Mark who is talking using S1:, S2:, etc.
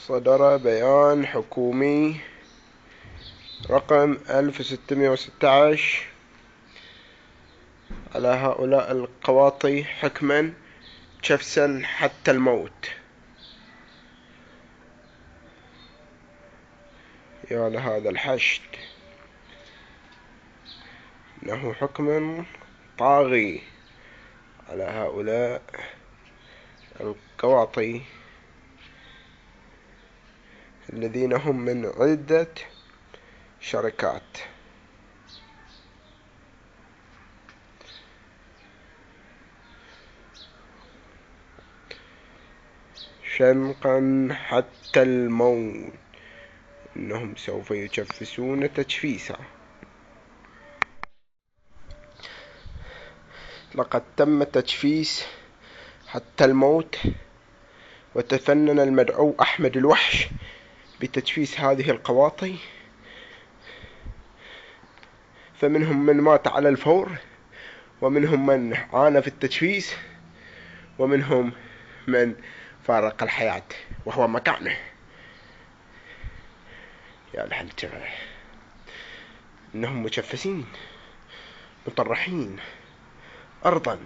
S1: صدر بيان حكومي رقم 1616 على هؤلاء القواطي حكما شفسا حتى الموت. يا لهذا الحشد، إنه حكم طاغي على هؤلاء القواطي الذين هم من عدة شركات. شنقا حتى الموت، إنهم سوف يجفسون تجفيسا. لقد تم تجفيس حتى الموت، وتفنن المدعو أحمد الوحش بتجفيس هذه القواطي، فمنهم من مات على الفور، ومنهم من عانى في التجفيس، ومنهم من فارق الحياة وهو مكانه. يا لهالجمال، إنهم مجفسين مطرحين أرضا